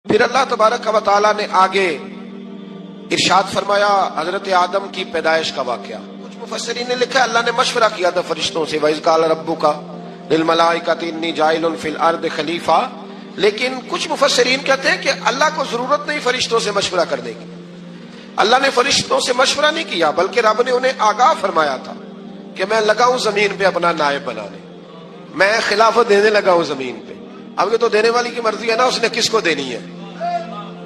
پھر اللہ تبارک و تعالیٰ نے آگے ارشاد فرمایا حضرت آدم کی پیدائش کا واقعہ. کچھ مفسرین نے لکھا اللہ نے مشورہ کیا تھا فرشتوں سے وَإِذْ قَالَ رَبُّكَ لِلْمَلَائِكَةِ إِنِّي جَاعِلٌ فِي الْأَرْضِ خَلِيفَةً. لیکن کچھ مفسرین کہتے ہیں کہ اللہ کو ضرورت نہیں فرشتوں سے مشورہ کرنے کی. اللہ نے فرشتوں سے مشورہ نہیں کیا بلکہ رب نے انہیں آگاہ فرمایا تھا کہ میں لگا ہوں زمین پہ اپنا نائب بنانے, میں خلافت دینے لگا ہوں زمین پہ. اب یہ تو دینے والی کی مرضی ہے نا اس نے کس کو دینی ہے,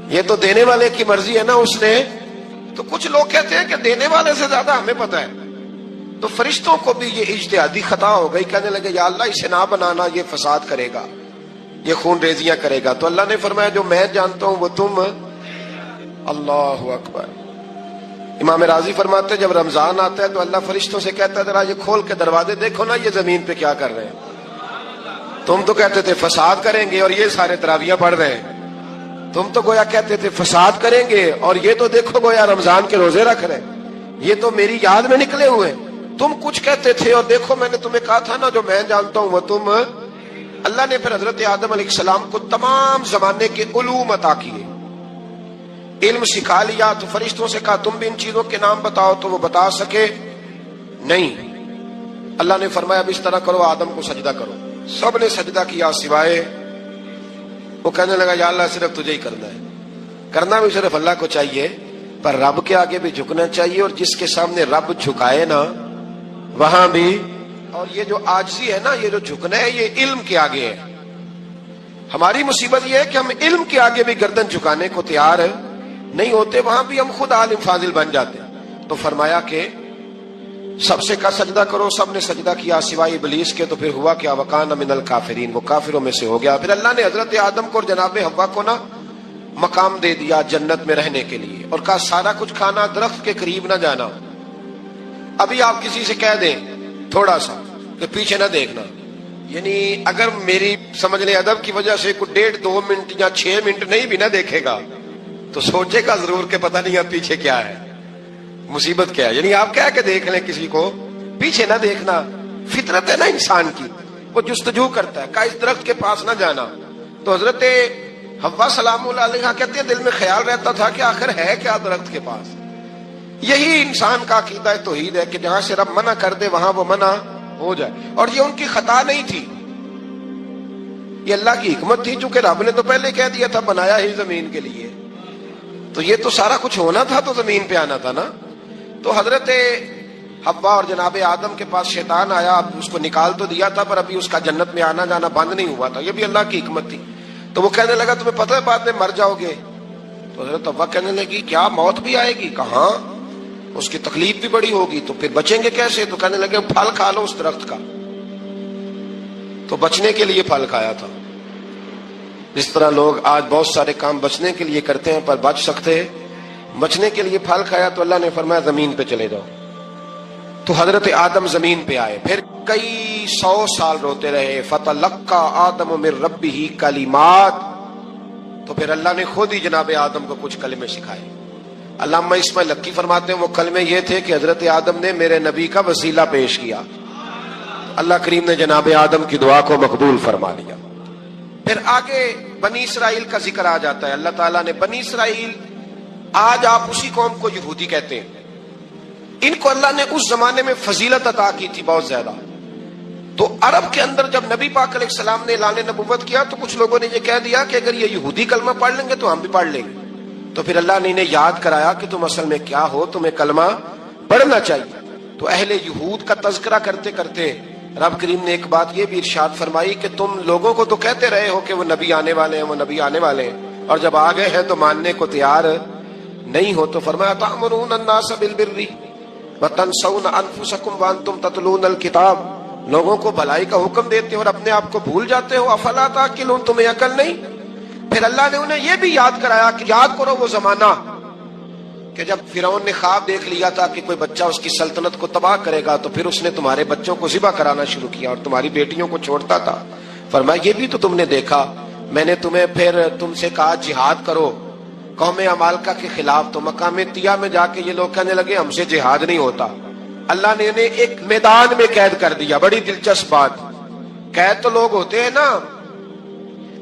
یہ تو دینے والے کی مرضی ہے نا اس نے. تو کچھ لوگ کہتے ہیں کہ دینے والے سے زیادہ ہمیں پتہ ہے. تو فرشتوں کو بھی یہ اجتہادی خطا ہو گئی, کہنے لگے یا اللہ اسے نہ بنانا, یہ فساد کرے گا, یہ خون ریزیاں کرے گا. تو اللہ نے فرمایا جو میں جانتا ہوں وہ تم. اللہ اکبر. امام راضی فرماتے ہیں جب رمضان آتا ہے تو اللہ فرشتوں سے کہتا ہے ذرا یہ کھول کے دروازے دیکھو نا یہ زمین پہ کیا کر رہے ہیں. تم تو کہتے تھے فساد کریں گے اور یہ سارے تراویحیں پڑھ رہے ہیں. تم تو گویا کہتے تھے فساد کریں گے اور یہ تو دیکھو گویا رمضان کے روزے رکھ رہے ہیں, یہ تو میری یاد میں نکلے ہوئے ہیں. تم کچھ کہتے تھے اور دیکھو میں نے تمہیں کہا تھا نا جو میں جانتا ہوں وہ تم. اللہ نے پھر حضرت آدم علیہ السلام کو تمام زمانے کے علوم عطا کیے, علم سکھا لیا. تو فرشتوں سے کہا تم بھی ان چیزوں کے نام بتاؤ, تو وہ بتا سکے نہیں. اللہ نے فرمایا اب اس طرح کرو آدم کو سجدہ کرو. سب نے سجدہ کیا سوائے وہ. کہنے لگا یا اللہ صرف تجھے ہی کرنا ہے, کرنا بھی صرف اللہ کو چاہیے پر رب کے آگے بھی جھکنا چاہیے, اور جس کے سامنے رب جھکائے نا وہاں بھی. اور یہ جو عاجزی ہے نا, یہ جو جھکنا ہے یہ علم کے آگے ہے. ہماری مصیبت یہ ہے کہ ہم علم کے آگے بھی گردن جھکانے کو تیار نہیں ہوتے, وہاں بھی ہم خود عالم فاضل بن جاتے. تو فرمایا کہ سب سے کا سجدہ کرو. سب نے سجدہ کیا سوائے ابلیس کے. تو پھر ہوا کیا وکان من الکافرین, وہ کافروں میں سے ہو گیا. پھر اللہ نے حضرت آدم کو اور جناب حوا کو نا مقام دے دیا جنت میں رہنے کے لیے, اور کہا سارا کچھ کھانا, درخت کے قریب نہ جانا. ابھی آپ کسی سے کہہ دیں تھوڑا سا کہ پیچھے نہ دیکھنا, یعنی اگر میری سمجھ لیں ادب کی وجہ سے کوئی 1.5-2 منٹ یا 6 منٹ نہیں بھی نہ دیکھے گا تو سوچے گا ضرور کہ پتہ نہیں اب پیچھے کیا ہے, مصیبت کیا ہے. یعنی آپ کہہ کے دیکھ لیں کسی کو, پیچھے نہ دیکھنا. فطرت ہے نا انسان کی, وہ جستجو کرتا ہے, کہا اس درخت کے پاس نہ جانا. تو حضرت حوا سلام اللہ علیہ کہتے ہیں دل میں خیال رہتا تھا کہ آخر ہے کیا درخت کے پاس. یہی انسان کا عقیدہ توحید ہے کہ جہاں سے رب منع کر دے وہاں وہ منع ہو جائے. اور یہ ان کی خطا نہیں تھی, یہ اللہ کی حکمت تھی, چونکہ رب نے تو پہلے کہہ دیا تھا بنایا ہی زمین کے لیے, تو یہ تو سارا کچھ ہونا تھا تو زمین پہ آنا تھا نا. تو حضرت حوا اور جناب آدم کے پاس شیطان آیا, اب اس کو نکال تو دیا تھا پر ابھی اس کا جنت میں آنا جانا بند نہیں ہوا تھا, یہ بھی اللہ کی حکمت تھی. تو وہ کہنے لگا تمہیں پتہ ہے بعد میں مر جاؤ گے. تو حضرت حوا کہنے لگی کیا موت بھی آئے گی؟ کہاں, اس کی تکلیف بھی بڑی ہوگی, تو پھر بچیں گے کیسے؟ تو کہنے لگے پھل کھا لو اس درخت کا. تو بچنے کے لیے پھل کھایا تھا. جس طرح لوگ آج بہت سارے کام بچنے کے لیے کرتے ہیں پر بچ سکتے, بچنے کے لیے پھل کھایا. تو اللہ نے فرمایا زمین پہ چلے جاؤ. تو حضرت آدم زمین پہ آئے, پھر کئی 100 سال روتے رہے. فتلقى آدم من ربہ کلمات, تو پھر اللہ نے خود ہی جناب آدم کو کچھ کلمے سکھائے. علامہ اسماعیل لکی فرماتے ہیں وہ کلمے یہ تھے کہ حضرت آدم نے میرے نبی کا وسیلہ پیش کیا, اللہ کریم نے جناب آدم کی دعا کو مقبول فرما لیا. پھر آگے بنی اسرائیل کا ذکر آ جاتا ہے. اللہ تعالیٰ نے بنی اسرائیل, آج آپ اسی قوم کو یہودی کہتے ہیں, ان کو اللہ نے اس زمانے میں فضیلت عطا کی تھی بہت زیادہ. تو عرب کے اندر جب نبی پاک علیہ السلام نے اعلان نبوت کیا تو کچھ لوگوں نے یہ کہہ دیا کہ اگر یہ یہودی کلمہ پڑھ لیں گے تو ہم بھی پڑھ لیں گے. تو پھر اللہ نے انہیں یاد کرایا کہ تم اصل میں کیا ہو, تمہیں کلمہ پڑھنا چاہیے. تو اہل یہود کا تذکرہ کرتے کرتے رب کریم نے ایک بات یہ بھی ارشاد فرمائی کہ تم لوگوں کو تو کہتے رہے ہو کہ وہ نبی آنے والے ہیں, وہ نبی آنے والے ہیں, اور جب آ گئے ہیں تو ماننے کو تیار نہیں ہو. تو فرمایا تأمرون الناس بالبر وتنسون انفسکم وانتم تتلون الکتاب, لوگوں کو بھلائی کا حکم دیتے ہو اور اپنے آپ کو بھول جاتے ہو. افلا تعقلون, تمہیں عقل نہیں؟ پھر اللہ نے انہیں یہ بھی یاد کرایا کہ یاد کرو وہ زمانہ کہ جب فرعون نے خواب دیکھ لیا تھا کہ کوئی بچہ اس کی سلطنت کو تباہ کرے گا, تو پھر اس نے تمہارے بچوں کو ذبح کرانا شروع کیا اور تمہاری بیٹیوں کو چھوڑتا تھا. فرمایا یہ بھی تو تم نے دیکھا, میں نے تمہیں پھر تم سے کہا جہاد کرو قوم عمالقہ کے خلاف, تو مقام طیہ میں جا کے یہ لوگ کہنے لگے ہم سے جہاد نہیں ہوتا. اللہ نے انہیں ایک میدان میں قید کر دیا. بڑی دلچسپ بات, قید تو لوگ ہوتے ہیں نا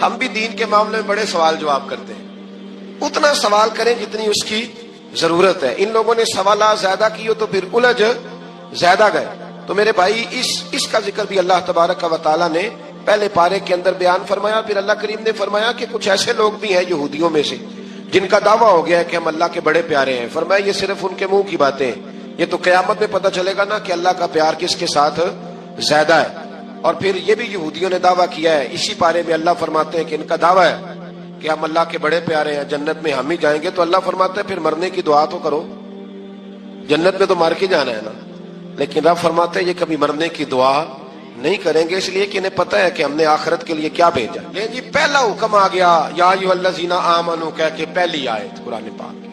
ہم بھی دین کے معاملے میں بڑے سوال جواب کرتے ہیں، اتنا سوال کریں جتنی اس کی ضرورت ہے۔ ان لوگوں نے سوالات زیادہ کیے تو پھر الجھ زیادہ گئے۔ تو میرے بھائی اس کا ذکر بھی اللہ تبارک و تعالیٰ نے پہلے پارے کے اندر بیان فرمایا۔ پھر اللہ کریم نے فرمایا کہ کچھ ایسے لوگ بھی ہیں یہودیوں میں سے جن کا دعویٰ ہو گیا ہے کہ ہم اللہ کے بڑے پیارے ہیں۔ فرمایا یہ صرف ان کے منہ کی باتیں ہیں، یہ تو قیامت میں پتہ چلے گا نا کہ اللہ کا پیار کس کے ساتھ زیادہ ہے۔ اور پھر یہ بھی یہودیوں نے دعویٰ کیا ہے، اسی پارے میں اللہ فرماتے ہیں کہ ان کا دعویٰ ہے کہ ہم اللہ کے بڑے پیارے ہیں، جنت میں ہم ہی جائیں گے۔ تو اللہ فرماتا ہے پھر مرنے کی دعا تو کرو، جنت میں تو مر کے جانا ہے نا۔ لیکن رب فرماتے ہیں یہ کبھی مرنے کی دعا نہیں کریں گے، اس لیے کہ انہیں پتہ ہے کہ ہم نے آخرت کے لیے کیا بھیجا۔ لیکن جی پہلا حکم آ گیا یا ایھا الذین آمنوا کہہ کے، پہلی آیت قرآن پاک کی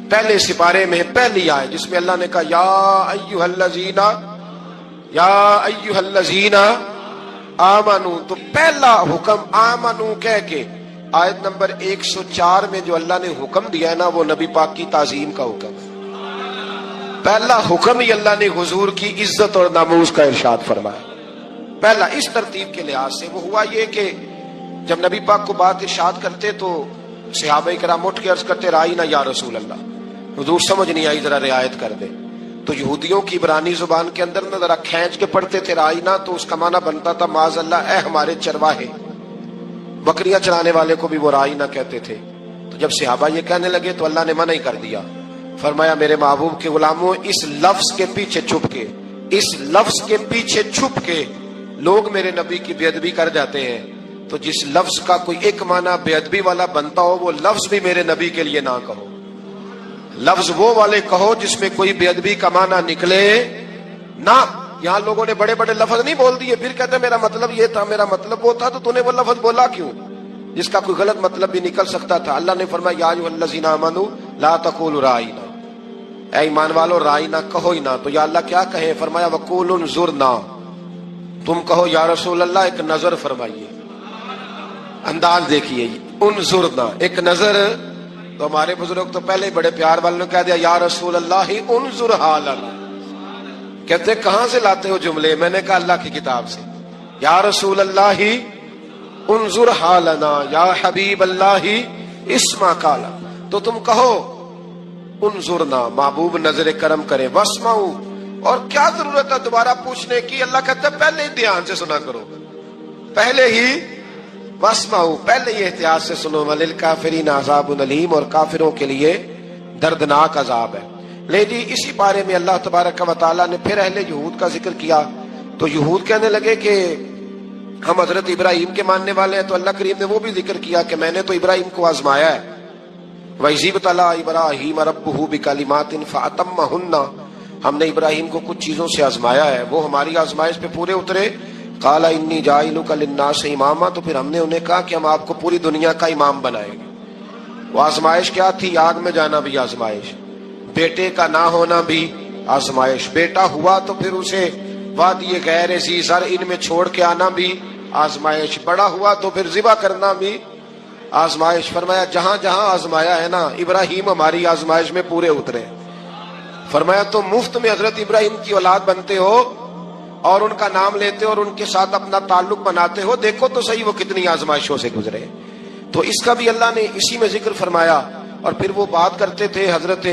پہلے سپارے میں پہلی آیت جس میں اللہ نے کہا یا ایھا الذین آمنوا، تو پہلا حکم آمنوا کہہ کے آیت نمبر 104 میں جو اللہ نے حکم دیا ہے نا وہ نبی پاک کی تعظیم کا حکم ہے۔ پہلا حکم ہی اللہ نے حضور کی عزت اور ناموس کا ارشاد فرمایا۔ پہلا اس ترتیب کے لحاظ سے وہ ہوا یہ کہ جب نبی پاک کو بات ارشاد کرتے تو صحابہ کرام اٹھ کے عرض کرتے رائینا یا رسول اللہ، حضور سمجھ نہیں آئی ذرا رعایت کر دے۔ تو یہودیوں کی عبرانی زبان کے اندر نہ ذرا کھینچ کے پڑھتے تھے رائینا، تو اس کا معنی بنتا تھا معاذ اللہ اے ہمارے چرواہے، بکریاں چرانے والے کو بھی وہ رائینا کہتے تھے۔ تو جب صحابہ یہ کہنے لگے تو اللہ نے منع ہی کر دیا، فرمایا میرے محبوب کے غلاموں اس لفظ کے پیچھے چھپ کے لوگ میرے نبی کی بے ادبی کر جاتے ہیں، تو جس لفظ کا کوئی ایک معنی بے ادبی والا بنتا ہو وہ لفظ بھی میرے نبی کے لیے نہ کہو، لفظ وہ والے کہو جس میں کوئی بے ادبی کا معنی نکلے نہ۔ یہاں لوگوں نے بڑے بڑے لفظ نہیں بول دیے، پھر کہتے میرا مطلب یہ تھا، میرا مطلب وہ تھا، تو تو نے وہ لفظ بولا کیوں جس کا کوئی غلط مطلب بھی نکل سکتا تھا۔ اللہ نے فرمایا یا ایھا الذین آمنوا لا تقولوا رائینا، اے ایمان والو رائینا کہو ہی نہ۔ تو یا اللہ کیا کہیں؟ فرمایا وقولوا انظرنا، تم کہو یا رسول اللہ ایک نظر فرمائیے، انداز دیکھیے، انظرنا ایک نظر۔ تو ہمارے بزرگ تو پہلے ہی بڑے پیار والوں نے کہہ دیا یا رسول اللہ انظر حالنا، کہتے کہاں سے لاتے ہو جملے؟ میں نے کہا اللہ کی کتاب سے، یا رسول اللہ انظر حالنا یا حبیب اللہ اسمع قالا، تو تم کہو انظرنا، محبوب نظر کرم کرے، واسمعوا، اور کیا ضرورت ہے دوبارہ پوچھنے کی؟ اللہ کہتا ہے پہلے ہی دھیان سے سنا کرو، پہلے ہی واسمعوا، پہلے ہی احتیاط سے سنو، وللکافرین عذاب علیم، اور کافروں کے لیے دردناک عذاب ہے۔ لے جی اسی بارے میں اللہ تبارک و تعالیٰ نے پھر اہل یہود کا ذکر کیا، تو یہود کہنے لگے کہ ہم حضرت ابراہیم کے ماننے والے ہیں، تو اللہ کریم نے وہ بھی ذکر کیا کہ میں نے تو ابراہیم کو آزمایا ہے، وَإِذِ ابْتَلَىٰ إِبْرَاهِيمَ رَبُّهُ بِكَلِمَاتٍ فَأَتَمَّهُنَّ، ہم نے ابراہیم کو کچھ چیزوں سے آزمایا ہے، وہ ہماری آزمائش پہ پورے اترے۔ قَالَ إِنِّي جَاعِلُكَ لِلنَّاسِ إِمَامًا، تو پھر ہم نے انہیں کہا کہ ہم آپ کو پوری دنیا کا امام بنائیں گے۔ وہ آزمائش کیا تھی؟ آگ میں جانا بھی آزمائش، بیٹے کا نہ ہونا بھی آزمائش، بیٹا ہوا تو پھر اسے وادی غیر ذی زرع ان میں چھوڑ کے آنا بھی آزمائش، بڑا ہوا تو پھر ذبح کرنا بھی آزمائش۔ فرمایا جہاں جہاں آزمایا ہے نا ابراہیم ہماری آزمائش میں پورے اترے۔ فرمایا تو مفت میں حضرت ابراہیم کی اولاد بنتے ہو اور ان کا نام لیتے اور ان کے ساتھ اپنا تعلق بناتے ہو، دیکھو تو صحیح وہ کتنی آزمائشوں سے گزرے۔ تو اس کا بھی اللہ نے اسی میں ذکر فرمایا۔ اور پھر وہ بات کرتے تھے حضرت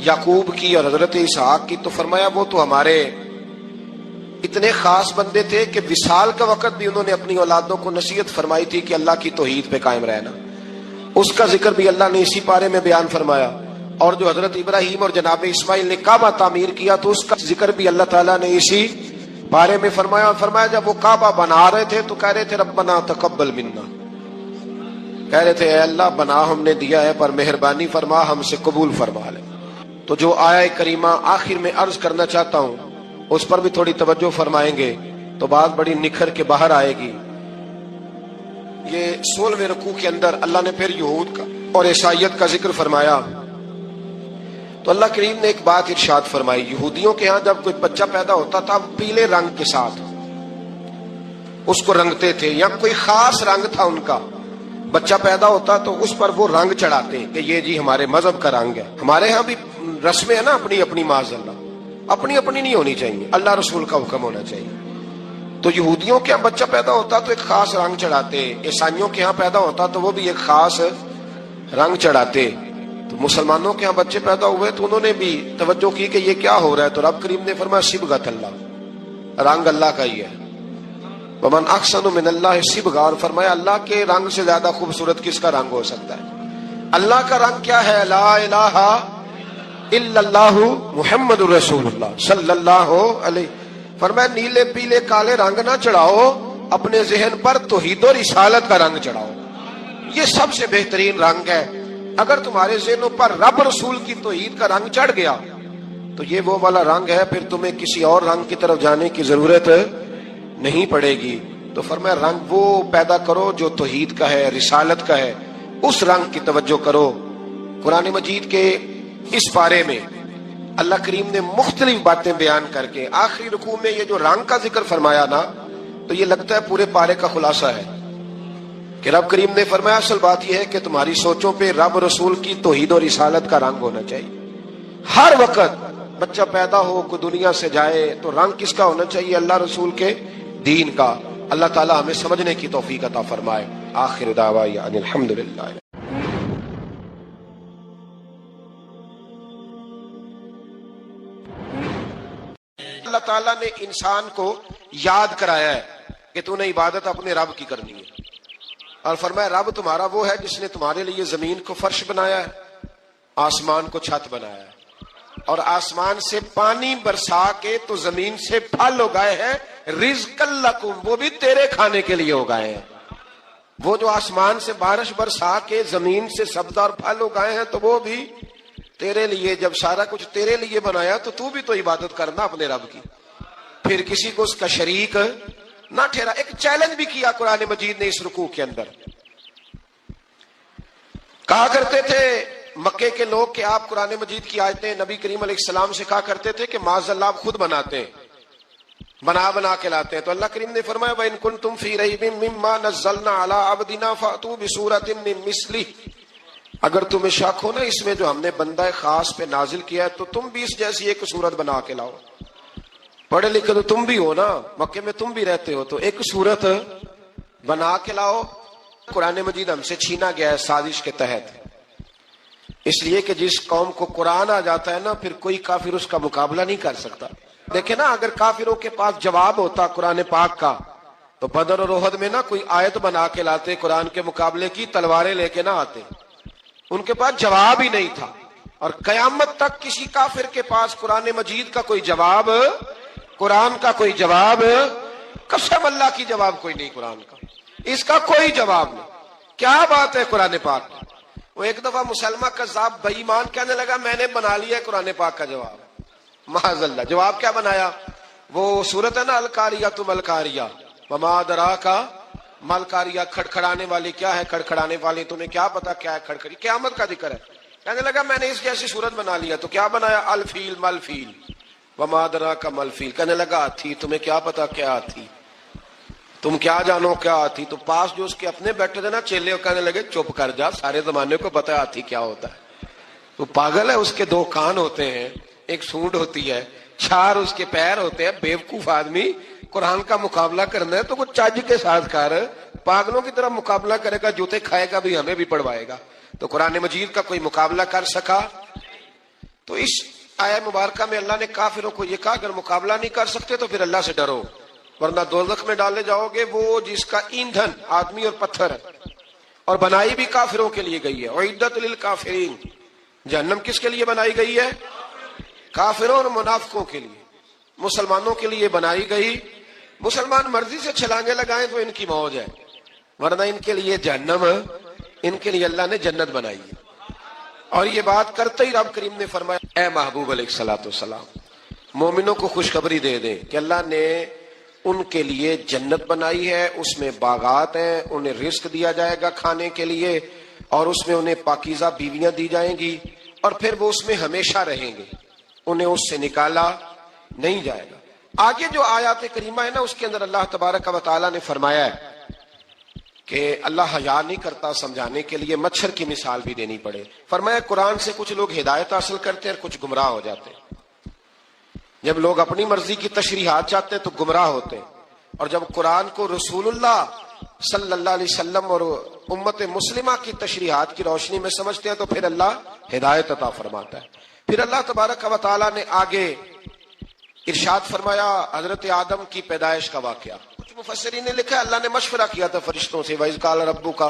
یعقوب کی اور حضرت اسحاق کی، تو فرمایا وہ تو ہمارے اتنے خاص بندے تھے کہ وصال کا وقت بھی انہوں نے اپنی اولادوں کو نصیحت فرمائی تھی کہ اللہ کی توحید پہ قائم رہنا، اس کا ذکر بھی اللہ نے اسی پارے میں بیان فرمایا۔ اور جو حضرت ابراہیم اور جناب اسماعیل نے کعبہ تعمیر کیا تو اس کا ذکر بھی اللہ تعالیٰ نے اسی بارے میں فرمایا۔ اور فرمایا جب وہ کعبہ بنا رہے تھے تو کہہ رہے تھے ربنا تقبل منا، کہہ رہے تھے اے اللہ بنا ہم نے دیا ہے پر مہربانی فرما ہم سے قبول فرما لے۔ تو جو آیہ کریمہ آخر میں عرض کرنا چاہتا ہوں اس پر بھی تھوڑی توجہ فرمائیں گے تو بات بڑی نکھر کے باہر آئے گی۔ یہ 16ویں رکوع کے اندر اللہ نے پھر یہود کا اور عیسائیت کا ذکر فرمایا، تو اللہ کریم نے ایک بات ارشاد فرمائی۔ یہودیوں کے ہاں جب کوئی بچہ پیدا ہوتا تھا پیلے رنگ کے ساتھ اس کو رنگتے تھے، یا کوئی خاص رنگ تھا ان کا، بچہ پیدا ہوتا تو اس پر وہ رنگ چڑھاتے کہ یہ جی ہمارے مذہب کا رنگ ہے۔ ہمارے ہاں بھی رسمیں ہیں نا اپنی اپنی، معاذ اللہ اپنی اپنی نہیں ہونی چاہیے، اللہ رسول کا حکم ہونا چاہیے۔ تو یہودیوں کے یہاں بچہ پیدا ہوتا تو ایک خاص رنگ چڑھاتے، عیسائیوں کے یہاں پیدا ہوتا تو وہ بھی ایک خاص رنگ چڑھاتے. تو مسلمانوں کے یہاں بچے پیدا ہوئے تو انہوں نے بھی توجہ کی کہ یہ کیا ہو رہا ہے، تو رب کریم نے فرمایا صبغۃ اللہ، رنگ اللہ کا ہی ہے. ومن احسن من اللہ صبغہ، اور فرمایا اللہ کے رنگ سے زیادہ خوبصورت کس کا رنگ ہو سکتا ہے. اللہ کا رنگ کیا ہے؟ لا الہ الا اللہ محمد الرسول اللہ صلی اللہ علیہ. فرمایا نیلے پیلے کالے رنگ نہ چڑھاؤ، اپنے ذہن پر توحید و رسالت کا رنگ چڑھاؤ. یہ سب سے بہترین رنگ ہے. اگر تمہارے ذہنوں پر رب رسول کی توحید کا رنگ چڑھ گیا تو یہ وہ والا رنگ ہے، پھر تمہیں کسی اور رنگ کی طرف جانے کی ضرورت نہیں پڑے گی. تو فرمایا رنگ وہ پیدا کرو جو توحید کا ہے، رسالت کا ہے، اس رنگ کی توجہ کرو. قرآن مجید کے اس پارے میں اللہ کریم نے مختلف باتیں بیان کر کے آخری رکوع میں یہ جو رنگ کا ذکر فرمایا نا، تو یہ لگتا ہے پورے پارے کا خلاصہ ہے کہ رب کریم نے فرمایا اصل بات یہ ہے کہ تمہاری سوچوں پہ رب رسول کی توحید و رسالت کا رنگ ہونا چاہیے. ہر وقت بچہ پیدا ہو، کوئی دنیا سے جائے تو رنگ کس کا ہونا چاہیے؟ اللہ رسول کے دین کا. اللہ تعالی ہمیں سمجھنے کی توفیق عطا فرمائے. آخر دعوانا ان الحمدللہ. اللہ تعالیٰ نے انسان کو یاد کرایا ہے کہ تو نے عبادت اپنے رب کی کرنی ہے، اور فرمایا رب تمہارا وہ ہے جس نے تمہارے لیے زمین کو فرش بنایا ہے، آسمان کو چھت بنایا ہے، اور آسمان سے پانی برسا کے تو زمین سے پھل اگائے ہیں، رزق لکم، وہ بھی تیرے کھانے کے لیے اگائے ہیں. وہ جو آسمان سے بارش برسا کے زمین سے سبزہ اور پھل اگائے ہیں تو وہ بھی تیرے لیے. جب سارا کچھ تیرے لیے بنایا تو بھی تو عبادت کرنا اپنے رب کی، پھر کسی کو اس کا شریک نہ ٹھہرا. ایک چیلنج بھی کیا قرآن مجید نے اس رکوع کے اندر. کہا کرتے تھے مکے کے لوگ کہ آپ قرآن مجید کی آیتیں نبی کریم علیہ السلام سے کہا کرتے تھے کہ معاذ اللہ آپ خود بناتے ہیں، بنا کے لاتے ہیں. تو اللہ کریم نے فرمایا وَإِن كُنتُمْ فِي رَيْبٍ مِّمَّا نَزَّلْنَا عَلَىٰ عَبْدِنَا فَأْتُوا بِسُورَةٍ مِّن مِّثْلِهِ، اگر تمہیں شک ہو نا اس میں جو ہم نے بندہ خاص پہ نازل کیا ہے تو تم بھی اس جیسی ایک صورت بنا کے لاؤ. پڑھے لکھے تو تم بھی ہو نا، مکے میں تم بھی رہتے ہو، تو ایک صورت بنا کے لاؤ. قرآن مجید ہم سے چھینا گیا ہے سازش کے تحت، اس لیے کہ جس قوم کو قرآن آ جاتا ہے نا پھر کوئی کافر اس کا مقابلہ نہیں کر سکتا. دیکھیں نا اگر کافروں کے پاس جواب ہوتا قرآن پاک کا تو بدر اور احد میں نا کوئی آیت بنا کے لاتے قرآن کے مقابلے کی، تلواریں لے کے نہ آتے. ان کے پاس جواب ہی نہیں تھا، اور قیامت تک کسی کافر کے پاس قرآن مجید کا کوئی جواب، قرآن کا کوئی جواب، قسم اللہ کی جواب کوئی نہیں قرآن کا، اس کا کوئی جواب نہیں. کیا بات ہے قرآن پاک کی. وہ ایک دفعہ مسلمہ کذاب بے ایمان کہنے لگا میں نے بنا لیا ہے قرآن پاک کا جواب. معاذ اللہ. جواب کیا بنایا؟ وہ سورت ہے نا القاریۃ ملقاریہ وما ادراک ملقاریہ، کھڑکھڑانے والی کیا ہے، کھڑکھڑانے والی تمہیں کیا پتا کیا ہے کھڑکھڑی، قیامت کا ذکر ہے. کہنے لگا میں نے اس جیسی صورت بنا لیا. تو کیا بنایا؟ الفیل ملفیل وما ادراک ملفیل. کہنے لگا ہاتھی، تمہیں کیا پتا کیا ہاتھی، تم کیا جانو کیا ہاتھی. تو پاس جو اس کے اپنے بیٹھے تھے نا چیلے، کہنے لگے چپ کر جا، سارے زمانے کو پتا ہے ہاتھی کیا ہوتا ہے. تو پاگل ہے، اس کے دو کان ہوتے ہیں، ایک سونڈ ہوتی ہے، چار اس کے پیر ہوتے ہیں. بیوقوف آدمی قرآن کا مقابلہ کرنا ہے تو کچھ چج کے ساتھ کر، پاگلوں کی طرح مقابلہ کرے گا، جوتے کھائے گا بھی ہمیں بھی پڑھوائے گا. تو قرآن مجید کا کوئی مقابلہ کر سکا؟ تو اس آیہ مبارکہ میں اللہ نے کافروں کو یہ کہا اگر مقابلہ نہیں کر سکتے تو پھر اللہ سے ڈرو، ورنہ دوزخ میں ڈالے جاؤ گے، وہ جس کا ایندھن آدمی اور پتھر ہے، اور بنائی بھی کافروں کے لیے گئی ہے. اعدت للکافرین، جہنم کس کے لیے بنائی گئی ہے؟ کافروں اور منافقوں کے لیے. مسلمانوں کے لیے بنائی گئی. مسلمان مرضی سے چھلانگے لگائیں تو ان کی موج ہے، ورنہ ان کے لیے جہنم، ان کے لیے اللہ نے جنت بنائی ہے. اور یہ بات کرتے ہی رب کریم نے فرمایا اے محبوب علیہ الصلوۃ والسلام مومنوں کو خوشخبری دے دیں کہ اللہ نے ان کے لیے جنت بنائی ہے، اس میں باغات ہیں، انہیں رزق دیا جائے گا کھانے کے لیے، اور اس میں انہیں پاکیزہ بیویاں دی جائیں گی، اور پھر وہ اس میں ہمیشہ رہیں گے، انہیں اس سے نکالا نہیں جائے گا. آگے جو آیات کریمہ ہے نا اس کے اندر اللہ تبارک و تعالیٰ نے فرمایا ہے کہ اللہ حیا نہیں کرتا سمجھانے کے لیے مچھر کی مثال بھی دینی پڑے. فرمایا قرآن سے کچھ لوگ ہدایت حاصل کرتے ہیں اور کچھ گمراہ ہو جاتے ہیں. جب لوگ اپنی مرضی کی تشریحات چاہتے ہیں تو گمراہ ہوتے ہیں، اور جب قرآن کو رسول اللہ صلی اللہ علیہ وسلم اور امت مسلمہ کی تشریحات کی روشنی میں سمجھتے ہیں تو پھر اللہ ہدایت عطا فرماتا ہے۔ پھر اللہ تبارک و تعالیٰ نے آگے ارشاد فرمایا حضرت آدم کی پیدائش کا واقعہ۔ کچھ مفسرین نے لکھا ہے اللہ نے مشورہ کیا تھا فرشتوں سے، وَإِذْ قَالَ رَبُّكَ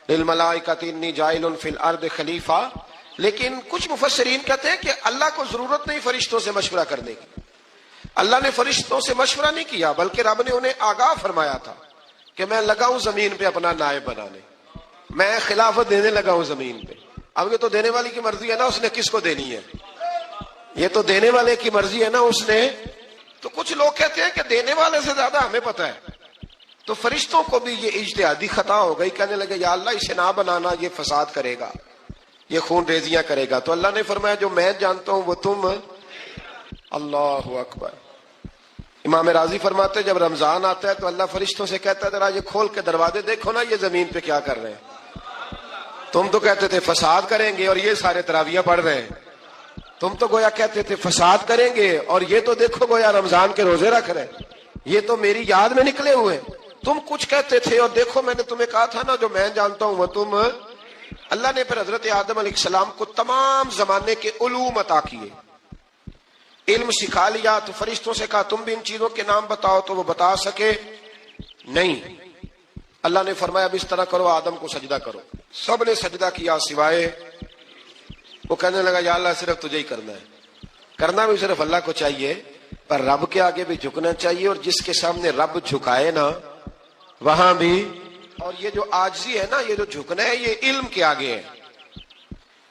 لِلْمَلَائِكَةِ إِنِّي جَاعِلٌ فِي الْأَرْضِ خَلِيفَةً، لیکن کچھ مفسرین کہتے ہیں کہ اللہ کو ضرورت نہیں فرشتوں سے مشورہ کرنے کی، اللہ نے فرشتوں سے مشورہ نہیں کیا بلکہ رب نے انہیں آگاہ فرمایا تھا کہ میں لگا ہوں زمین پہ اپنا نائب بنانے، میں خلافت دینے لگا ہوں زمین پہ۔ اب یہ تو دینے والی کی مرضی ہے نا اس نے کس کو دینی ہے، یہ تو دینے والے کی مرضی ہے نا اس نے۔ تو کچھ لوگ کہتے ہیں کہ دینے والے سے زیادہ ہمیں پتہ ہے، تو فرشتوں کو بھی یہ اجتہادی خطا ہو گئی، کہنے لگے یا اللہ اسے نہ بنانا، یہ فساد کرے گا، یہ خون ریزیاں کرے گا۔ تو اللہ نے فرمایا جو میں جانتا ہوں وہ تم، اللہ اکبر۔ امام راضی فرماتے جب رمضان آتا ہے تو اللہ فرشتوں سے کہتا ہے ذرا یہ کھول کے دروازے دیکھو نا یہ زمین پہ کیا کر رہے ہیں، تم تو کہتے تھے فساد کریں گے اور یہ سارے تراویح پڑھ رہے ہیں، تم تو گویا کہتے تھے فساد کریں گے اور یہ تو دیکھو گویا رمضان کے روزے رکھ رہے ہیں، یہ تو میری یاد میں نکلے ہوئے، تم کچھ کہتے تھے اور دیکھو میں نے تمہیں کہا تھا نا جو میں جانتا ہوں وہ تم۔ اللہ نے پھر حضرت آدم علیہ السلام کو تمام زمانے کے علوم عطا کیے، علم سکھا لیا۔ تو فرشتوں سے کہا تم بھی ان چیزوں کے نام بتاؤ، تو وہ بتا سکے نہیں۔ اللہ نے فرمایا اب اس طرح کرو آدم کو سجدہ کرو، سب نے سجدہ کیا سوائے، وہ کہنے لگا یا اللہ صرف تجھے ہی کرنا ہے، کرنا بھی صرف اللہ کو چاہیے پر رب کے آگے بھی جھکنا چاہیے، اور جس کے سامنے رب جھکائے نا وہاں بھی۔ اور یہ جو عاجزی ہے نا، یہ جو جھکنا ہے یہ علم کے آگے ہے۔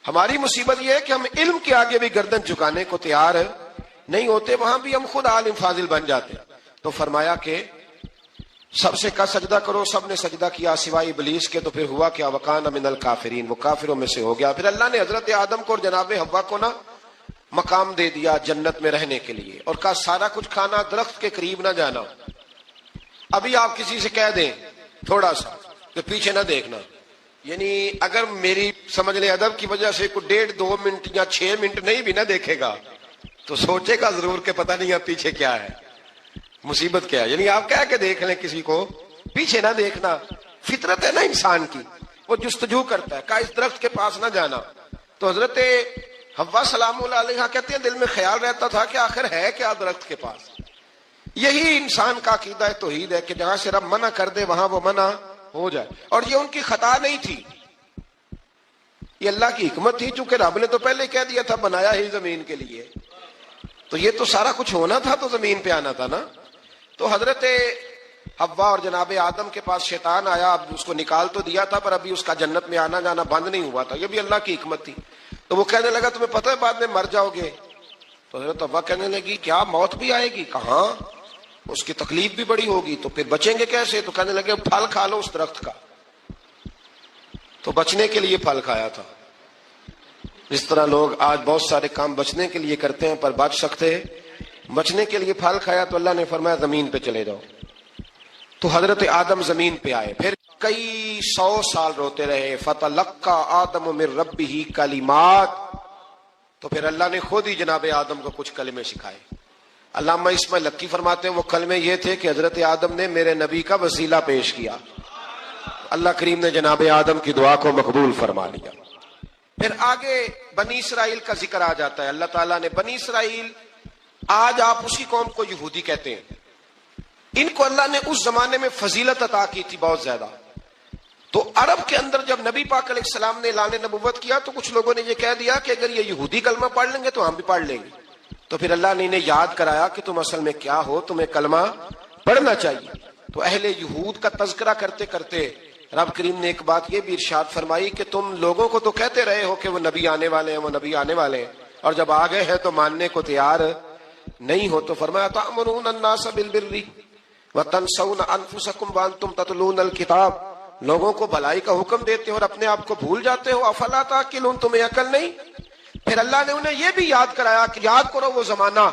ہماری مصیبت یہ ہے کہ ہم علم کے آگے بھی گردن جھکانے کو تیار نہیں ہوتے، وہاں بھی ہم خود عالم فاضل بن جاتے۔ تو فرمایا کہ سب سے کہا سجدہ کرو، سب نے سجدہ کیا سوائے ابلیس کے۔ تو پھر ہوا کیا وکان من الکافرین، وہ کافروں میں سے ہو گیا۔ پھر اللہ نے حضرت آدم کو اور جناب حوا کو نا مقام دے دیا جنت میں رہنے کے لیے، اور کہا سارا کچھ کھانا، درخت کے قریب نہ جانا۔ ابھی آپ کسی سے کہہ دیں تھوڑا سا کہ پیچھے نہ دیکھنا، یعنی اگر میری سمجھ لیں ادب کی وجہ سے کوئی 1.5-2 منٹ یا 6 منٹ نہیں بھی نہ دیکھے گا تو سوچے گا ضرور کہ پتہ نہیں اب پیچھے کیا ہے، مصیبت کیا ہے۔ یعنی آپ کہہ کے دیکھ لیں کسی کو، پیچھے نہ دیکھنا، فطرت ہے نا انسان کی، وہ جستجو کرتا ہے، کہا اس درخت کے پاس نہ جانا۔ تو حضرت حوا سلام اللہ علیہ کہتے ہیں دل میں خیال رہتا تھا کہ آخر ہے کیا درخت کے پاس۔ یہی انسان کا عقیدہ توحید ہے کہ جہاں سے رب منع کر دے وہاں وہ منع ہو جائے، اور یہ ان کی خطا نہیں تھی، یہ اللہ کی حکمت تھی، چونکہ رب نے تو پہلے کہہ دیا تھا بنایا ہی زمین کے لیے، تو یہ تو سارا کچھ ہونا تھا تو زمین پہ آنا تھا نا۔ تو حضرت حوا اور جناب آدم کے پاس شیطان آیا، اب اس کو نکال تو دیا تھا پر ابھی اس کا جنت میں آنا جانا بند نہیں ہوا تھا، یہ بھی اللہ کی حکمت تھی۔ تو وہ کہنے لگا تمہیں پتہ ہے بعد میں مر جاؤ گے؟ تو حضرت حوا کہنے لگی کیا موت بھی آئے گی؟ کہاں، اس کی تکلیف بھی بڑی ہوگی، تو پھر بچیں گے کیسے؟ تو کہنے لگے پھل کھا لو اس درخت کا، تو بچنے کے لیے پھل کھایا تھا۔ اس طرح لوگ آج بہت سارے کام بچنے کے لیے کرتے ہیں پر بچ سکتے، بچنے کے لیے پھل کھایا تو اللہ نے فرمایا زمین پہ چلے جاؤ۔ تو حضرت آدم زمین پہ آئے، پھر کئی 100 سال روتے رہے۔ فَتَلَقَّى آدَمُ مِن رَبِّهِ کَلِمَاتٍ، تو پھر اللہ نے خود ہی جناب آدم کو کچھ کلمے سکھائے۔ علامہ اسماعیل لکی فرماتے ہیں وہ کلمے یہ تھے کہ حضرت آدم نے میرے نبی کا وسیلہ پیش کیا، اللہ کریم نے جناب آدم کی دعا کو مقبول فرما لیا۔ پھر آگے بنی اسرائیل کا ذکر آ جاتا ہے۔ اللہ تعالیٰ نے بنی اسرائیل، آج آپ اسی قوم کو یہودی کہتے ہیں، ان کو اللہ نے اس زمانے میں فضیلت عطا کی تھی بہت زیادہ۔ تو عرب کے اندر جب نبی پاک علیہ السلام نے اعلان نبوت کیا تو کچھ لوگوں نے یہ کہہ دیا کہ اگر یہ یہودی کلمہ پڑھ لیں گے تو ہم بھی پڑھ لیں گے۔ تو پھر اللہ نے انہیں یاد کرایا کہ تم اصل میں کیا ہو، تمہیں کلمہ پڑھنا چاہیے۔ تو اہل یہود کا تذکرہ کرتے کرتے رب کریم نے ایک بات یہ بھی ارشاد فرمائی کہ تم لوگوں کو تو کہتے رہے ہو کہ وہ نبی آنے والے ہیں، وہ نبی آنے والے ہیں، اور جب آ گئے ہیں تو ماننے کو تیار نہیں ہو۔ تو فرمایا تأمرون الناس بالبر وتنسون انفسکم وانتم تتلون الکتاب، لوگوں کو بھلائی کا حکم دیتے ہو اور اپنے آپ کو بھول جاتے ہو، افلا تعقلون، تمہیں عقل نہیں؟ پھر اللہ نے انہیں یہ بھی یاد کرایا کہ یاد کرو وہ زمانہ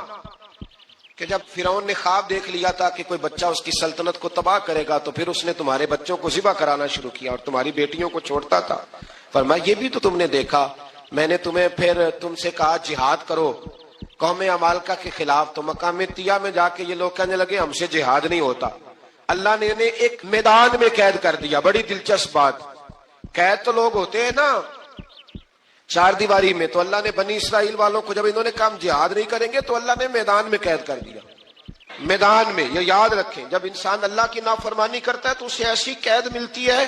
کہ جب فرعون نے خواب دیکھ لیا تھا کہ کوئی بچہ اس کی سلطنت کو تباہ کرے گا، تو پھر اس نے تمہارے بچوں کو ذبح کرانا شروع کیا اور تمہاری بیٹیوں کو چھوڑتا تھا۔ فرمایا یہ بھی تو تم نے دیکھا، میں نے تمہیں پھر تم سے کہا جہاد کرو قوم عمالقہ کے خلاف، تو مقام طیہ میں جا کے یہ لوگ کہنے لگے ہم سے جہاد نہیں ہوتا، اللہ نے انہیں ایک میدان میں قید کر دیا. بڑی دلچسپ بات. قید تو لوگ ہوتے ہیں نا چار دیواری میں, تو اللہ نے بنی اسرائیل والوں کو جب انہوں نے کہا ہم جہاد نہیں کریں گے تو اللہ نے میدان میں قید کر دیا. میدان میں. یہ یاد رکھیں, جب انسان اللہ کی نافرمانی کرتا ہے تو اسے ایسی قید ملتی ہے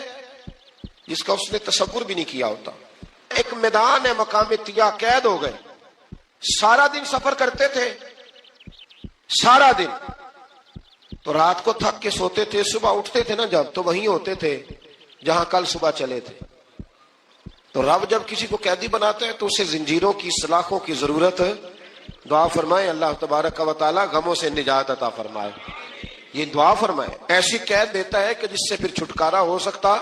جس کا اس نے تصور بھی نہیں کیا ہوتا. ایک میدان ہے مقام طیہ, قید ہو گئے. سارا دن سفر کرتے تھے, سارا دن. تو رات کو تھک کے سوتے تھے, صبح اٹھتے تھے نا جب, تو وہیں ہوتے تھے جہاں کل صبح چلے تھے. تو رب جب کسی کو قیدی بناتا ہے تو اسے زنجیروں کی, سلاخوں کی ضرورت ہے. دعا فرمائے اللہ تبارک و تعالی غموں سے نجات عطا فرمائے. یہ دعا فرمائے. ایسی قید دیتا ہے کہ جس سے پھر چھٹکارا ہو سکتا.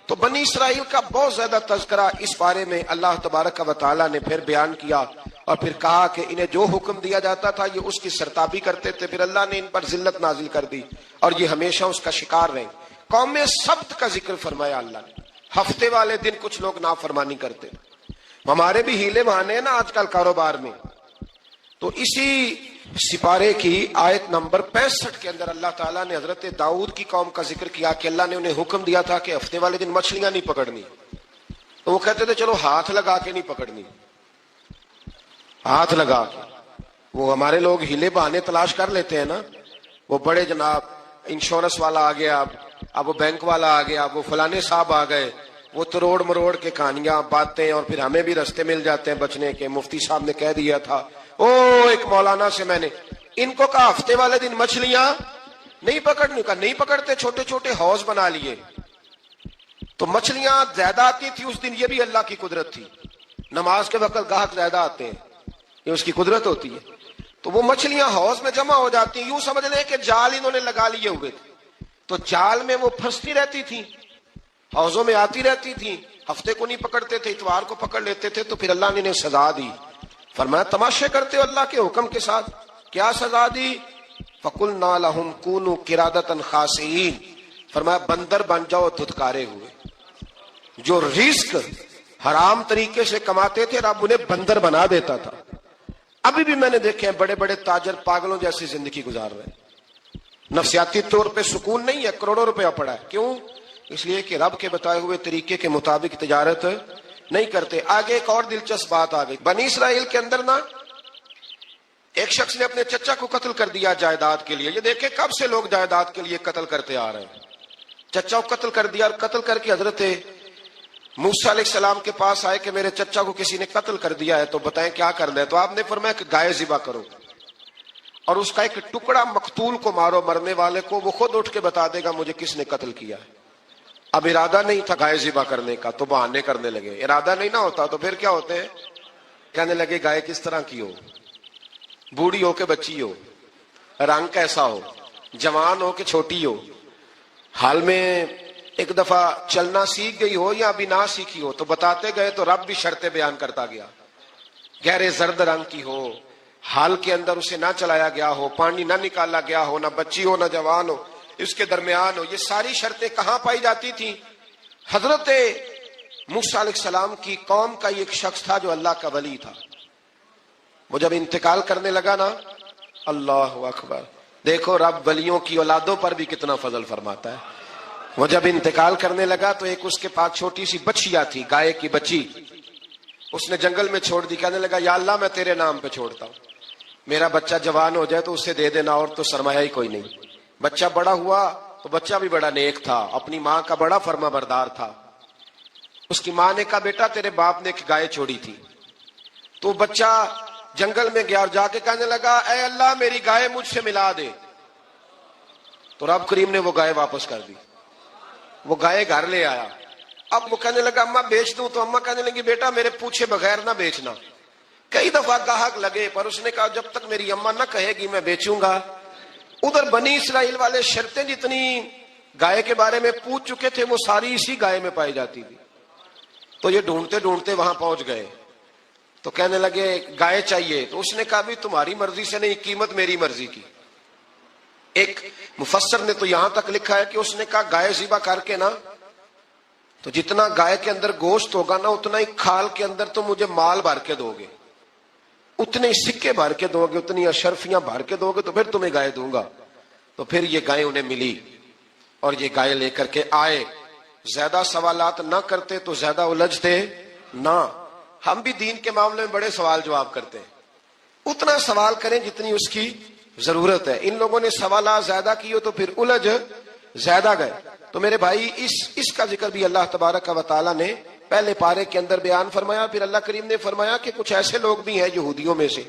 تو بنی اسرائیل کا بہت زیادہ تذکرہ اس بارے میں اللہ تبارک و تعالی نے پھر بیان کیا, اور پھر کہا کہ انہیں جو حکم دیا جاتا تھا یہ اس کی سرتابی کرتے تھے. پھر اللہ نے ان پر ذلت نازل کر دی اور یہ ہمیشہ اس کا شکار رہے. قوم سبت کا ذکر فرمایا اللہ نے. ہفتے والے دن کچھ لوگ نافرمانی کرتے. ہمارے بھی ہیلے بہانے ہیں نا آج کل کاروبار میں. تو اسی سپارے کی آیت نمبر 65 کے اندر اللہ تعالیٰ نے حضرت داؤد کی قوم کا ذکر کیا کہ اللہ نے انہیں حکم دیا تھا کہ ہفتے والے دن مچھلیاں نہیں پکڑنی. تو وہ کہتے تھے چلو ہاتھ لگا کے نہیں پکڑنی, ہاتھ لگا کے. وہ ہمارے لوگ ہیلے بہانے تلاش کر لیتے ہیں نا. وہ بڑے جناب انشورنس والا آ گیا, اب وہ بینک والا آ گیا, وہ فلانے صاحب آ گئے, وہ تروڑ مروڑ کے کہانیاں باتیں, اور پھر ہمیں بھی رستے مل جاتے ہیں بچنے کے. مفتی صاحب نے کہہ دیا تھا, ایک مولانا سے میں نے ان کو کہا ہفتے والے دن مچھلیاں نہیں پکڑنی. کا نہیں پکڑتے, چھوٹے چھوٹے حوض بنا لیے. تو مچھلیاں زیادہ آتی تھی اس دن, یہ بھی اللہ کی قدرت تھی. نماز کے وقت گاہک زیادہ آتے ہیں, یہ اس کی قدرت ہوتی ہے. تو وہ مچھلیاں حوض میں جمع ہو جاتی ہیں. یوں سمجھ لیں کہ جال انہوں نے لگا لیے ہوئے تھے, تو جال میں وہ پھنستی رہتی تھی, حوضوں میں آتی رہتی تھی. ہفتے کو نہیں پکڑتے تھے, اتوار کو پکڑ لیتے تھے. تو پھر اللہ نے انہیں سزا دی. فرمایا تماشے کرتے ہو اللہ کے حکم کے ساتھ. کیا سزا دی؟ فَقُلْنَا لَهُمْ كُونُوا قِرَادَةً خَاسِئِينَ. فرمایا بندر بن جاؤ دھتکارے ہوئے. جو رزق حرام طریقے سے کماتے تھے رب انہیں بندر بنا دیتا تھا. ابھی بھی میں نے دیکھے ہیں بڑے بڑے تاجر پاگلوں جیسی زندگی گزار رہے ہیں. نفسیاتی طور پہ سکون نہیں ہے, کروڑوں روپیہ پڑا ہے. کیوں؟ اس لیے کہ رب کے بتائے ہوئے طریقے کے مطابق تجارت نہیں کرتے. آگے ایک اور دلچسپ بات آ گئی. بنی اسرائیل کے اندر نا ایک شخص نے اپنے چچا کو قتل کر دیا جائیداد کے لیے. یہ دیکھیں کب سے لوگ جائیداد کے لیے قتل کرتے آ رہے ہیں. چچا کو قتل کر دیا, اور قتل کر کے حضرت موسیٰ علیہ السلام کے پاس آئے کہ میرے چچا کو کسی نے قتل کر دیا ہے, تو بتائیں کیا کرنا ہے. تو آپ نے فرمایا کہ گائے ذبح کرو, اور اس کا ایک ٹکڑا مقتول کو مارو, مرنے والے کو. وہ خود اٹھ کے بتا دے گا مجھے کس نے قتل کیا ہے. اب ارادہ نہیں تھا گائے ذبح کرنے کا, تو بہانے کرنے لگے. ارادہ نہیں نہ ہوتا تو پھر کیا ہوتے ہیں, کہنے لگے گائے کس طرح کی ہو, بوڑھی ہو کہ بچی ہو, رنگ کیسا ہو, جوان ہو کہ چھوٹی ہو, حال میں ایک دفعہ چلنا سیکھ گئی ہو یا ابھی نہ سیکھی ہو. تو بتاتے گئے تو رب بھی شرطیں بیان کرتا گیا. گہرے زرد رنگ کی ہو, حال کے اندر اسے نہ چلایا گیا ہو, پانی نہ نکالا گیا ہو, نہ بچی ہو نہ جوان ہو, اس کے درمیان ہو. یہ ساری شرطیں کہاں پائی جاتی تھی؟ حضرت موسیٰ علیہ السلام کی قوم کا ایک شخص تھا جو اللہ کا ولی تھا. وہ جب انتقال کرنے لگا نا, اللہ اکبر, دیکھو رب ولیوں کی اولادوں پر بھی کتنا فضل فرماتا ہے. وہ جب انتقال کرنے لگا تو ایک اس کے پاس چھوٹی سی بچیا تھی, گائے کی بچی. اس نے جنگل میں چھوڑ دی. کہنے لگا یا اللہ میں تیرے نام پہ چھوڑتا ہوں, میرا بچہ جوان ہو جائے تو اسے دے دینا, اور تو سرمایہ ہی کوئی نہیں. بچہ بڑا ہوا تو بچہ بھی بڑا نیک تھا, اپنی ماں کا بڑا فرما بردار تھا. اس کی ماں نے کہا بیٹا تیرے باپ نے ایک گائے چھوڑی تھی. تو بچہ جنگل میں گیا اور جا کے کہنے لگا اے اللہ میری گائے مجھ سے ملا دے. تو رب کریم نے وہ گائے واپس کر دی. وہ گائے گھر لے آیا. اب وہ کہنے لگا اماں بیچ دوں. تو اماں کہنے لگی بیٹا میرے پوچھے بغیر نہ بیچنا. کئی دفعہ گاہک لگے, پر اس نے کہا جب تک میری اماں نہ کہے گی میں بیچوں گا. ادھر بنی اسرائیل والے شرطیں جتنی گائے کے بارے میں پوچھ چکے تھے وہ ساری اسی گائے میں پائی جاتی تھی. تو یہ ڈھونڈتے ڈھونڈتے وہاں پہنچ گئے. تو کہنے لگے گائے چاہیے. تو اس نے کہا بھی تمہاری مرضی سے نہیں, قیمت میری مرضی کی. ایک مفسر نے تو یہاں تک لکھا ہے کہ اس نے کہا گائے ذبح کر کے نا, تو جتنا گائے کے اندر گوشت ہوگا نا اتنا ہی کھال کے اندر تو مجھے مال بھر کے دو گے, اتنے ہی سکے بھر کے دو گے, اتنی اشرفیاں بھر کے دو گے, تو پھر تمہیں گائے دوں گا. تو پھر یہ گائے انہیں ملی. اور یہ گائے لے کر کے آئے. زیادہ سوالات نہ کرتے تو زیادہ الجھتے نہ. ہم بھی دین کے معاملے میں بڑے سوال جواب کرتے ہیں. اتنا سوال کریں جتنی اس کی ضرورت ہے. ان لوگوں نے سوالات زیادہ کیے تو پھر الجھ زیادہ گئے. تو میرے بھائی اس کا ذکر بھی اللہ تبارک و تعالیٰ نے پہلے پارے کے اندر بیان فرمایا. پھر اللہ کریم نے فرمایا کہ کچھ ایسے لوگ بھی ہیں یہودیوں میں سے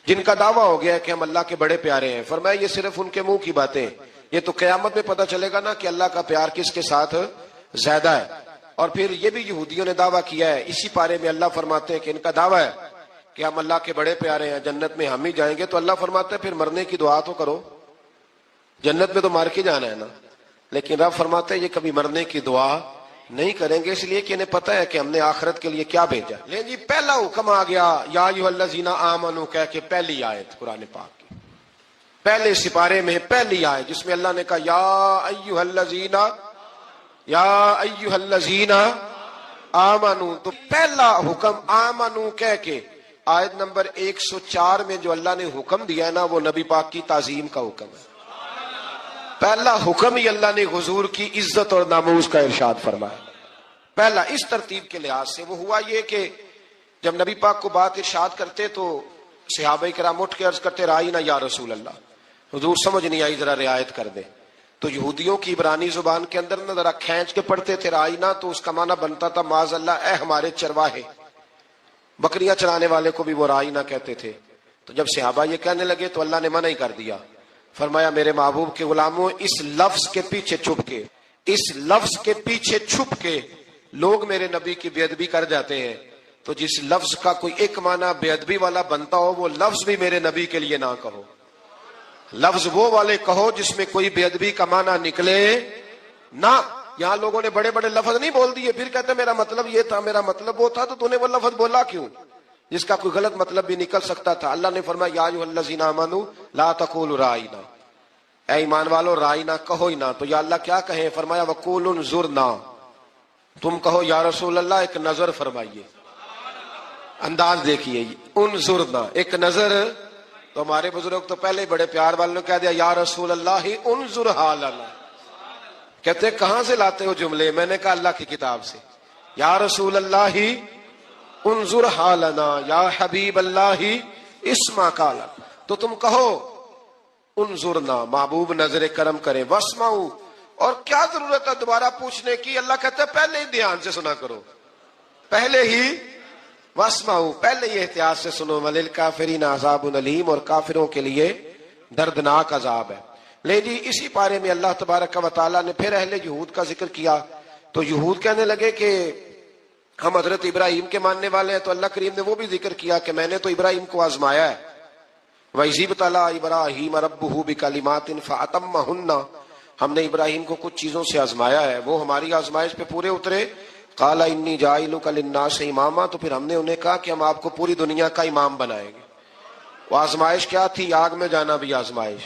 جن کا دعویٰ ہو گیا ہے کہ ہم اللہ کے بڑے پیارے ہیں. فرمایا یہ صرف ان کے منہ کی باتیں ہیں. یہ تو قیامت میں پتہ چلے گا نا کہ اللہ کا پیار کس کے ساتھ زیادہ ہے. اور پھر یہ بھی یہودیوں نے دعویٰ کیا ہے. اسی پارے میں اللہ فرماتے ہیں کہ ان کا دعویٰ ہے کہ ہم اللہ کے بڑے پیارے ہیں, جنت میں ہم ہی جائیں گے. تو اللہ فرماتے ہیں پھر مرنے کی دعا تو کرو, جنت میں تو مار کے جانا ہے نا. لیکن رب فرماتے ہیں یہ کبھی مرنے کی دعا نہیں کریں گے, اس لیے کہ انہیں پتہ ہے کہ ہم نے آخرت کے لیے کیا بھیجا. لیکن جی پہلا حکم آ گیا یا ایھا الذین آمنوا کہہ کے, پہلی آیت قرآن پاک کی پہلے سپارے میں پہلی آیت جس میں اللہ نے کہا یا ایھا الذین آمنوا. تو پہلا حکم آمنوا کہہ کے آیت نمبر 104 میں جو اللہ نے حکم دیا ہے نا وہ نبی پاک کی تعظیم کا حکم ہے. پہلا حکم ہی اللہ نے حضور کی عزت اور ناموس کا ارشاد فرمایا. پہلا اس ترتیب کے لحاظ سے وہ ہوا یہ کہ جب نبی پاک کو بات ارشاد کرتے تو صحابہ کرام اٹھ کے عرض کرتے رائینا یا رسول اللہ, حضور سمجھ نہیں آئی ذرا رعایت کر دیں. تو یہودیوں کی عبرانی زبان کے اندر نہ ذرا کھینچ کے پڑھتے تھے رائینا, تو اس کا معنی بنتا تھا معاذ اللہ اے ہمارے چرواہے. بکریاں چرانے والے کو بھی وہ رائینا کہتے تھے. تو جب صحابہ یہ کہنے لگے تو اللہ نے منع ہی کر دیا. فرمایا میرے محبوب کے غلاموں, اس لفظ کے پیچھے چھپ کے لوگ میرے نبی کی بے ادبی کر جاتے ہیں. تو جس لفظ کا کوئی ایک معنی بے ادبی والا بنتا ہو وہ لفظ بھی میرے نبی کے لیے نہ کہو. لفظ وہ والے کہو جس میں کوئی بے ادبی کا معنی نکلے نہ. یہاں لوگوں نے بڑے بڑے لفظ نہیں بول دیے, پھر کہتے میرا مطلب یہ تھا, میرا مطلب وہ تھا. تو تو نے وہ لفظ بولا کیوں جس کا کوئی غلط مطلب بھی نکل سکتا تھا. اللہ نے فرمایا یا ایھا الذین آمنوا لا تقولوا رائینا, اے ایمان والو رائینا کہو ہی نہ. تو یا اللہ کیا کہیں؟ فرمایا وقولوا انظرنا, تم کہو یا رسول اللہ ایک نظر فرمائیے. انداز دیکھیے, انظرنا ایک نظر. تو ہمارے بزرگ تو پہلے ہی بڑے پیار والوں نے کہہ دیا یا رسول اللہ انظر حالنا. کہتے کہاں سے لاتے ہو جملے؟ میں نے کہا اللہ کی کتاب سے. یا رسول اللہ انظر حالنا یا حبیب اللہ اسمع قالا. تو تم کہو انظرنا, محبوب نظر کرم کرے. واسمعوا, اور کیا ضرورت ہے دوبارہ پوچھنے کی؟ اللہ کہتا ہے پہلے ہی دھیان سے سنا کرو, پہلے ہی واسمعوا, پہلے ہی احتیاط سے سنو. وللکافرین عذاب علیم, اور کافروں کے لیے دردناک عذاب ہے. لے جی اسی پارے میں اللہ تبارک و تعالیٰ نے پھر اہل یہود کا ذکر کیا. تو یہود کہنے لگے کہ ہم حضرت ابراہیم کے ماننے والے ہیں. تو اللہ کریم نے وہ بھی ذکر کیا کہ میں نے تو ابراہیم کو آزمایا ہے. وَإِذِ ابْتَلَىٰ إِبْرَاهِيمَ رَبُّهُ بِكَلِمَاتٍ فَأَتَمَّهُنَّ, ہم نے ابراہیم کو کچھ چیزوں سے آزمایا ہے, وہ ہماری آزمائش پہ پورے اترے. قَالَ إِنِّي جَاعِلُكَ لِلنَّاسِ إِمَامًا, تو پھر ہم نے انہیں کہا کہ ہم آپ کو پوری دنیا کا امام بنائیں گے. وہ آزمائش کیا تھی؟ آگ میں جانا بھی آزمائش,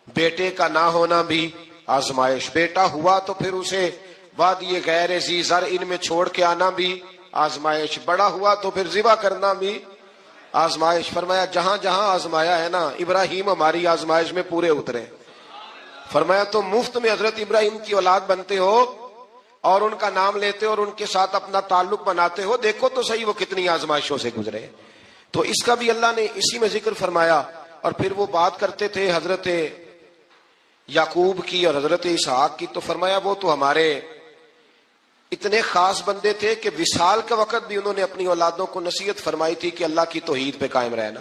بیٹے کا نہ ہونا بھی آزمائش. بیٹا ہوا تو پھر اسے وادی غیر ذی زرع ان میں چھوڑ کے آنا بھی آزمائش. بڑا ہوا تو پھر ذبح کرنا بھی آزمائش. فرمایا جہاں جہاں آزمایا ہے نا ابراہیم ہماری آزمائش میں پورے اترے. فرمایا تم مفت میں حضرت ابراہیم کی اولاد بنتے ہو اور ان کا نام لیتے ہو اور ان کے ساتھ اپنا تعلق بناتے ہو, دیکھو تو صحیح وہ کتنی آزمائشوں سے گزرے. تو اس کا بھی اللہ نے اسی میں ذکر فرمایا. اور پھر وہ بات کرتے تھے حضرت یعقوب کی اور حضرت اسحاق کی. تو فرمایا وہ تو ہمارے اتنے خاص بندے تھے کہ وصال کے وقت بھی انہوں نے اپنی اولادوں کو نصیحت فرمائی تھی کہ اللہ کی توحید پہ قائم رہنا.